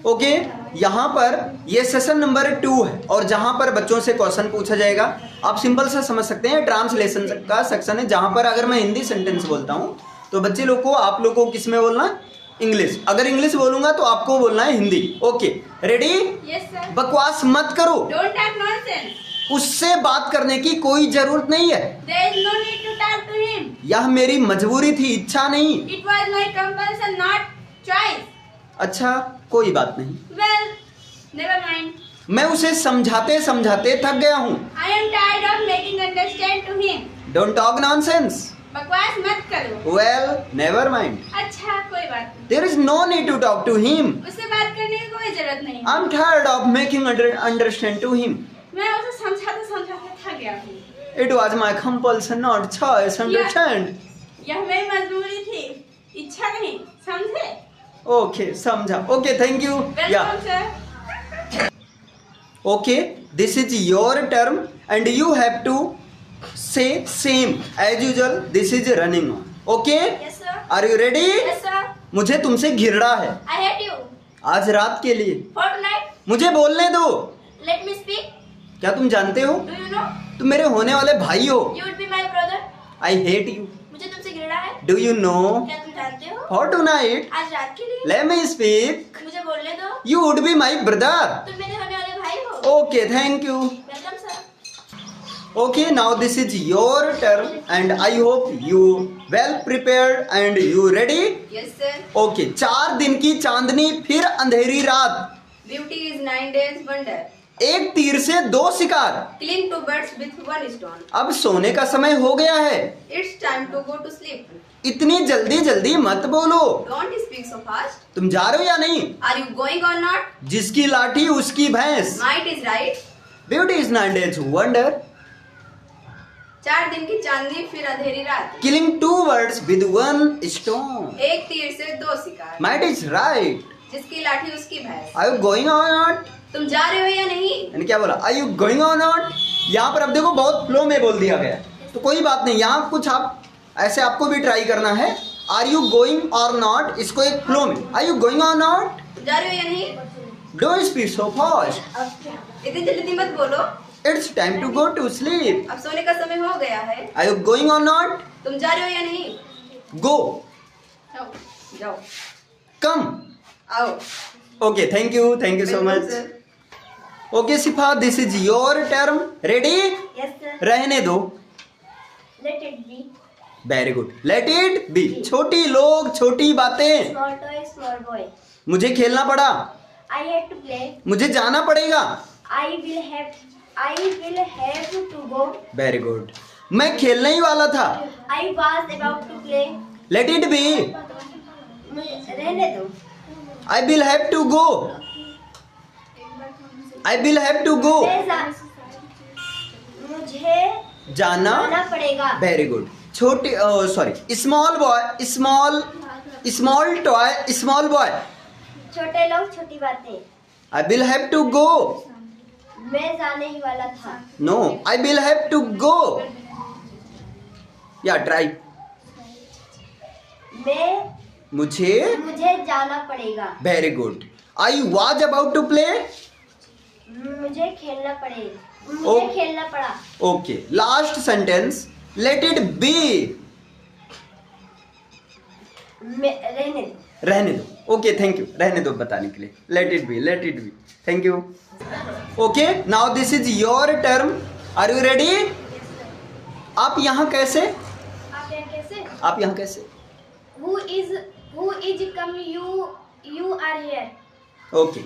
Okay, यहाँ पर ये सेशन नंबर 2 है और जहाँ पर बच्चों से क्वेश्चन पूछा जाएगा। आप सिंपल सा समझ सकते हैं, ट्रांसलेशन का सेक्शन है जहाँ पर अगर मैं हिंदी सेंटेंस बोलता हूँ तो बच्चे लोग को, आप लोग को किस में बोलना है? इंग्लिश। अगर इंग्लिश बोलूंगा तो आपको बोलना है Hindi. Okay, ready? Yes sir. बकवास मत करो, डोंट टॉक नॉनसेंस। उससे बात करने की कोई जरूरत नहीं है। There is no need to talk to him. यह मेरी मजबूरी थी, इच्छा नहीं। It was my compulsion not choice. अच्छा, कोई बात नहीं। Well, never mind. मैं उसे समझाते समझाते थक गया हूँ। I am tired of making understand to him. Don't talk nonsense. बकवास मत करो। Well, never mind. अच्छा, कोई बात नहीं। There is no need to talk to him. उससे बात करने की कोई जरूरत नहीं। I am tired of making understand to him. मैं उसे समझाते समझाते थक गया हूँ। It was my compulsion not choice, understand. यह मेरी मजबूरी थी, इच्छा नहीं, समझे? ओके, समझा। Okay, thank you. Yeah welcome sir. Okay, this is your term and you have to say same as usual. This is running on. Okay, yes sir. Are you ready? Yes sir. मुझे तुमसे घिरना है I hate you. आज रात के लिए। For tonight. मुझे बोलने दो। Let me speak. क्या तुम जानते हो, डू यू नो? तुम मेरे होने वाले भाई हो। You would be my brother. I hate you. मुझे तुमसे घृणा है। Do you know? क्या तुम जानते हो? फॉर टुनाइट आज रात के लिए लेट मी स्पीक। मुझे बोलने दो। You would be my brother. तुम मेरे होने वाले भाई हो। Okay, thank you. Welcome sir. Okay, now this is your turn and I hope you well prepared and you ready? Yes sir. Okay, 4 दिन की चांदनी फिर अंधेरी रात, ब्यूटी इज 9 days wonder. एक तीर से 2 शिकार। Killing 2 birds with 1 stone. अब सोने का समय हो गया है, It's time to go to sleep. इतनी जल्दी जल्दी मत बोलो। Don't speak so fast. तुम जा रहे हो या नहीं? Are you going or not? जिसकी लाठी उसकी भैंस। Might is right. Beauty is 9 days wonder. 4 दिन की चांदनी फिर अंधेरी रात. Killing 2 birds with 1 stone. एक तीर से 2 शिकार. Might is right. जिसकी लाठी उसकी भैंस. Are you going or not? तुम जा रहे हो या नहीं? मैंने क्या बोला? Are you going or not? यहाँ पर अब देखो बहुत फ्लो में बोल दिया गया, तो कोई बात नहीं, यहाँ कुछ आप ऐसे आपको भी ट्राई करना है। Are you going or not? इसको एक फ्लो में, Are you going or not? तुम जा रहे हो या नहीं? Don't speak so fast. इतनी जल्दी मत बोलो. It's time to go to sleep. अब सोने का समय हो गया है. Are you going or not? तुम जा रहे हो या नहीं? Go. जाओ. जाओ. Come. आओ. Okay, thank you so Welcome, much. sir. Okay, Sifa, this is your term. Ready? Yes sir. रहने दो। Let it be. Very good. Let it be. छोटी लोग छोटी बातें। Small toy, small boy. मुझे खेलना पड़ा, I had to play. मुझे जाना पड़ेगा। I will have to go. Very good. मैं खेलने ही वाला था। I was about to play. Let it be. रहने दो. I will have to go. I will have to go. मुझे जाना जाना पड़ेगा. Very good. छोटी sorry, small boy, small toy, small boy. छोटे लोग छोटी बातें. I will have to go. मैं जाने ही वाला था. No, I will have to go. Yeah try. मुझे जाना पड़ेगा. Very good. I was about to play. मुझे खेलना पड़ेगा. ओ- मुझे खेलना पड़ा. Okay, last sentence, late it be. रहने दो. रहने दो। ओके, थैंक यू, रहने दो बताने के लिए। Let it be, let it be. Thank you. Okay, now this is your term. Are you ready? आप यहाँ कैसे? आप यहाँ कैसे? आप यहाँ कैसे? Who is come you are here. Okay,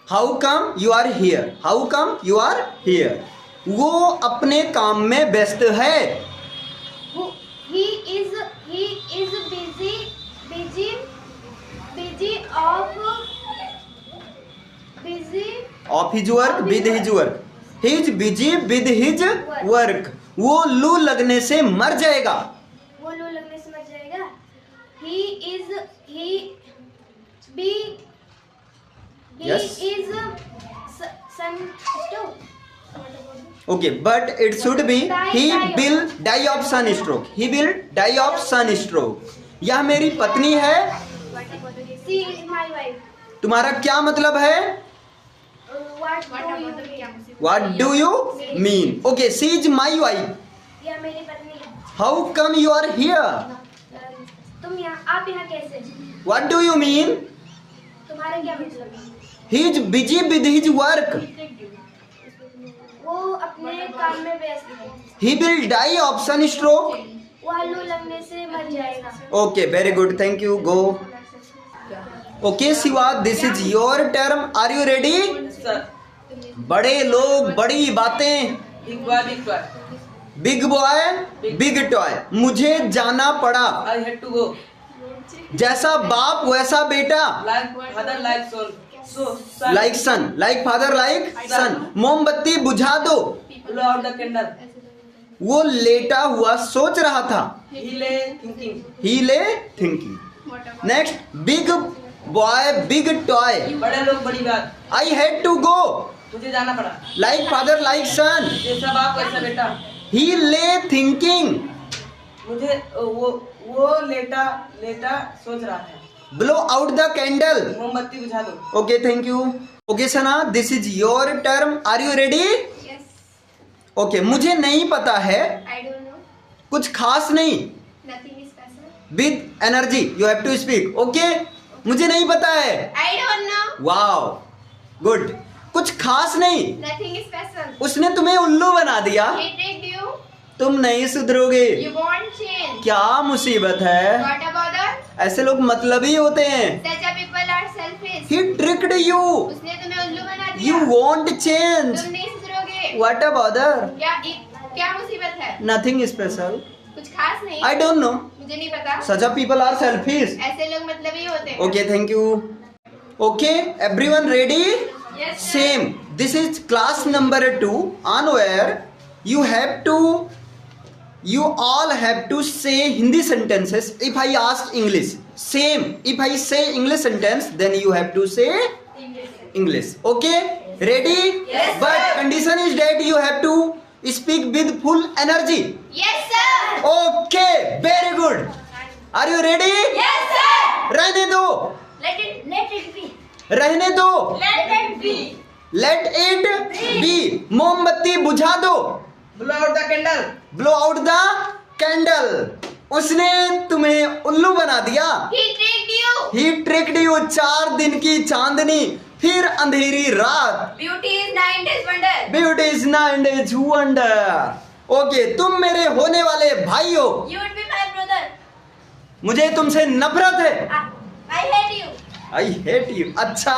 how come you are here? How come you are here? वो अपने काम में व्यस्त है। He is of his work with his work. He is busy with his work. वो लू लगने से मर जाएगा। वो लू लगने से मर जाएगा. He Yes. is sunstroke. Okay, but it should be he will die of sunstroke. He will die of sunstroke. यह मेरी पत्नी है। She is my wife. तुम्हारा क्या मतलब है? What do you mean? Okay, she is my wife. यह मेरी पत्नी है। How come you are here? आप यहाँ कैसे? What do you mean? तुम्हारा क्या मतलब है? He is busy with his work. वो अपने काम में व्यस्त है। He will die of sunstroke. वो आलू लगने से मर जाएगा। Okay, very good. Thank you. Go. Okay, Shiva, this is your term. Are you ready? Sir, बड़े लोग, बड़ी बातें. big boy, big toy. Big boy, big toy. मुझे जाना पड़ा. I had to go. जैसा बाप वैसा बेटा. Like father, like son. So, son. Like son, like father, like son. मोमबत्ती बुझा दो. Blow out the candle. वो लेटा हुआ सोच रहा था. He lay thinking. He lay thinking. Next, big boy big toy. बड़े लोग बड़ी बात. I had to go. मुझे जाना पड़ा. Like father like son. जैसा बाप वैसा बेटा. ही ले थिंकिंग. मुझे वो लेटा सोच रहा था. Blow out the candle. मोमबत्ती बुझा दो. Okay, thank you. Okay Sana, this is your term. Are you ready? Yes, okay, मुझे नहीं पता है. I don't know. कुछ खास नहीं. Nothing is special. With energy you have to speak. Okay, मुझे नहीं पता है. I don't know. Wow, good. कुछ खास नहीं. Nothing is special. उसने तुम्हें उल्लू बना दिया. He tricked you. तुम नहीं सुधरोगे. You won't change. क्या मुसीबत है? What about that? ऐसे लोग मतलबी होते हैं. Such a people are selfish. He tricked you. उसने तुम्हें उल्लू बना दिया. You won't change. तुम नहीं सुधरोगे. What a bother. क्या मुसीबत है? Nothing special. कुछ खास नहीं. I don't know. मुझे नहीं पता. Such a people are selfish. ऐसे लोग मतलबी होते हैं. Okay, thank you. Okay, everyone ready? Yes, sir. Same. This is class number 2 on where you all have to say Hindi sentences. If I ask English, same. If I say English sentence, then you have to say English. Okay? Ready? Yes, But sir. condition is that you have to speak with full energy. Yes, sir. Okay, very good. Are you ready? Yes, sir. रहने दो. Let it be. रहने दो. Let it be. Let it be. मोमबत्ती बुझा दो. Blow out the candle. Blow out the candle. उसने तुम्हें उल्लू बना दिया. He tricked you. He tricked you. 4 दिन की चांदनी फिर अंधेरी रात. Beauty is 9 days wonder. Beauty is 9 days wonder. Okay, तुम मेरे होने वाले भाई हो. You would be my brother. मुझे तुमसे नफरत है. I hate you. I hate you. अच्छा,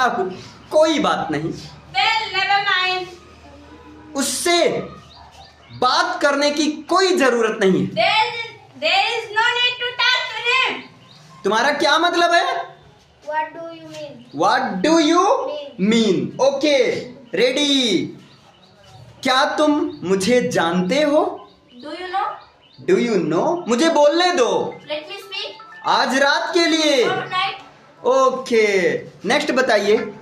कोई बात नहीं. Well, never mind. उससे बात करने की कोई जरूरत नहीं है. There is no need to talk to him. तुम्हारा क्या मतलब है? What do you mean? What do you mean? Okay, ready. क्या तुम मुझे जानते हो? Do you know? Do you know? मुझे बोलने दो. Let me speak. आज रात के लिए. Overnight. ओके, नेक्स्ट बताइए.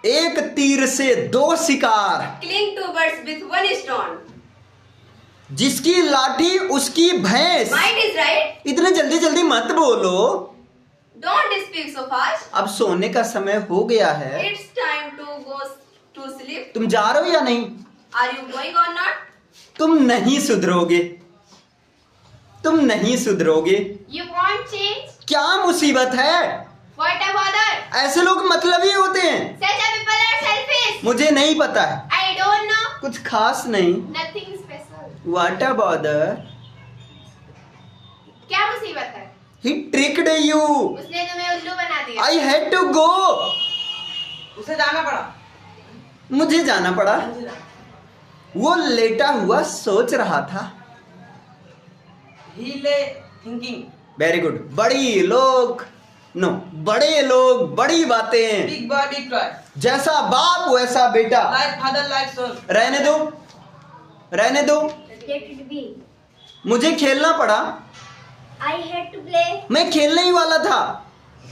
एक तीर से 2 शिकार. Killing 2 birds with 1 stone. जिसकी लाठी उसकी भैंस. Mind is right. इतने जल्दी जल्दी मत बोलो. Don't speak so fast. अब सोने का समय हो गया है. It's time to go to sleep. तुम जा रहे हो या नहीं? Are you going or not? तुम नहीं सुधरोगे. तुम नहीं सुधरोगे. You won't change. क्या मुसीबत है? What about that? ऐसे लोग मतलबी होते हैं. Such a people are selfish. मुझे नहीं पता है. I don't know. कुछ खास नहीं. Nothing special. What a bother. क्या मुसीबत है? He tricked you. उसने तुम्हें उल्लू बना दिया. I had to go. उसे जाना पड़ा. मुझे जाना पड़ा. मुझे जाना. वो लेटा हुआ सोच रहा था. He lay thinking. Very good. बड़े लोग बड़ी बातें. Big boy, big toy. जैसा बाप वैसा बेटा. Like father, like son. रहने दो. Let it be. मुझे खेलना पड़ा. I had to play. मैं खेलने ही वाला था.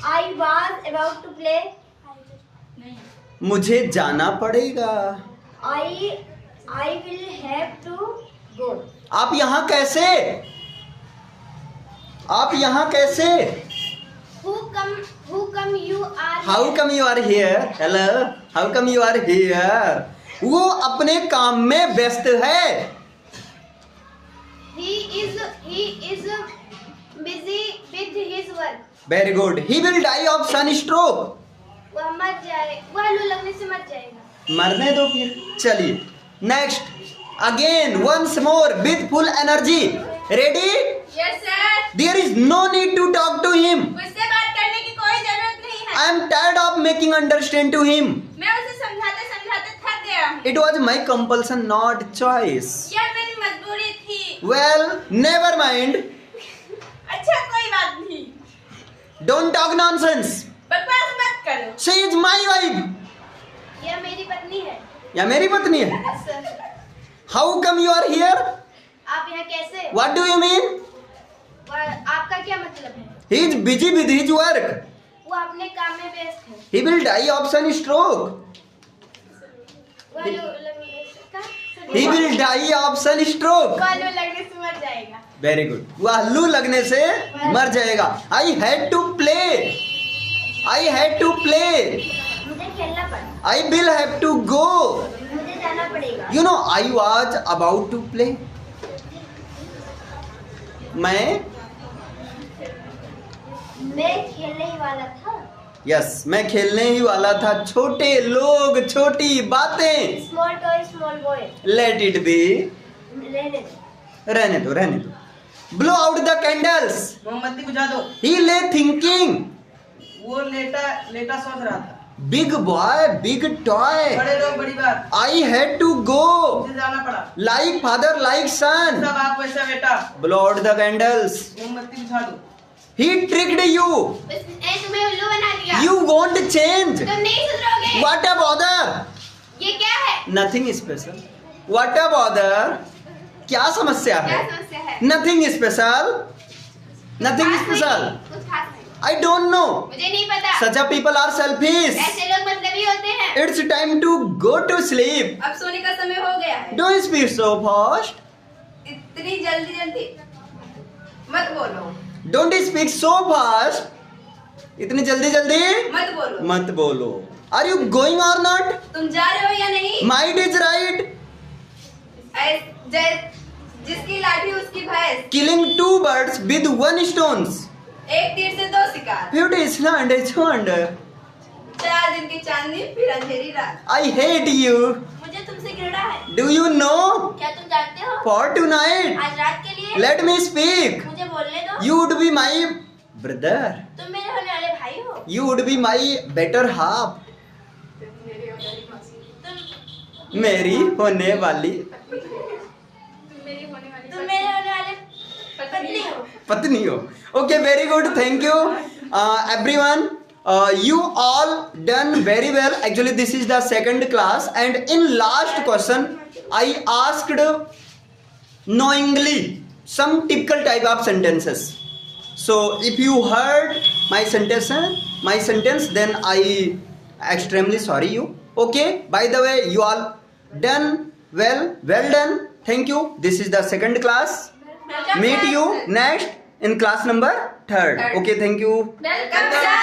I was about to play. मुझे जाना पड़ेगा. I will have to go. आप यहाँ कैसे? Who come you are? How come you are here? Hello, how come you are here? वो अपने काम में व्यस्त है. He is busy with his work. Very good. He will die of sunstroke. वह मर जाए, वह लू लगने से मर जाएगा. मरने दो फिर. चलिए next. Again once more with full energy. Ready? Yes sir. There is no need to talk to him. उससे बात करने की कोई जरूरत नहीं है. I am tired of making understand to him. मैं उसे समझाते समझाते थक गया हूँ. It was my compulsion not choice. यह मेरी मजबूरी थी. Well never mind. अच्छा कोई बात नहीं. Don't talk nonsense. बकवास मत करो. She is my wife. यह मेरी पत्नी है. या मेरी पत्नी है. Yes, sir. How come you are here? आप यहाँ कैसे? What do you mean? आपका क्या मतलब है? He is busy with his work. वो अपने काम में व्यस्त है. He will die of sunstroke. वह लू लगने से he will die of sunstroke. वह लू लगने से मर जाएगा. Very good. वह लू लगने से मर जाएगा. I had to play. I had to play. मुझे खेलना पड़ा. I will have to go. मुझे जाना पड़ेगा. You know I was about to play. मैं खेलने ही वाला था. यस मैं खेलने ही वाला था. छोटे लोग छोटी बातें. Small toy small boy. Late it be. रहने दो. रहने दो रहने दो. Blow out the candles. मोमबत्ती बुझा दो. ही ले थिंकिंग. वो लेटा सोच रहा था. Big boy big toy. बड़े लोग बड़ी बात. I had to go. मुझे जाना पड़ा. Like father like son. सब आप वैसा बेटा. Blow out the candles. मोमबत्ती बुझा दो. He tricked you. तुम्हें उल्लू बना दिया. You won't change. तुम नहीं सुधरोगे. What a bother. ये क्या है? Nothing special. What a bother. क्या समस्या क्या है? समस्या है? Nothing special. नथिंग खास नहीं, स्पेशल. कुछ खास नहीं. I don't know. मुझे नहीं पता. Such a people are selfish. ऐसे लोग मतलबी होते हैं. It's time to go to sleep. अब सोने का समय हो गया है. Don't speak so fast. इतनी जल्दी जल्दी मत बोलो. Don't speak so fast. इतनी जल्दी जल्दी मत बोलो. मत बोलो. Are you going or not? तुम जा रहे हो या नहीं? Might is right. जिसकी लाठी उसकी भैंस. Killing two birds with one stones. एक तीर से दो शिकार. Beauty is not a wonder. 4 दिन की चांदनी फिर अंधेरी रात. I hate you. मुझे तुमसे घृणा है. Do you know? क्या तुम जानते हो? For tonight. आज रात के लिए Let me speak. मुझे बोलने दो. You would be my brother. तुम मेरे होने वाले भाई हो. You would be my better half. तुम मेरी होने वाली तुम मेरे होने वाले पत्नी हो. पत्नी हो. Okay, very good. Thank you, everyone. You all done very well. Actually, this is the second class, and in last question, I asked knowingly some typical type of sentences. So, if you heard my sentence, then I extremely sorry you. Okay. By the way, you all done well. Well done. Thank you. This is the second class. Meet you next in class number 3rd. Okay, thank you. Welcome sir.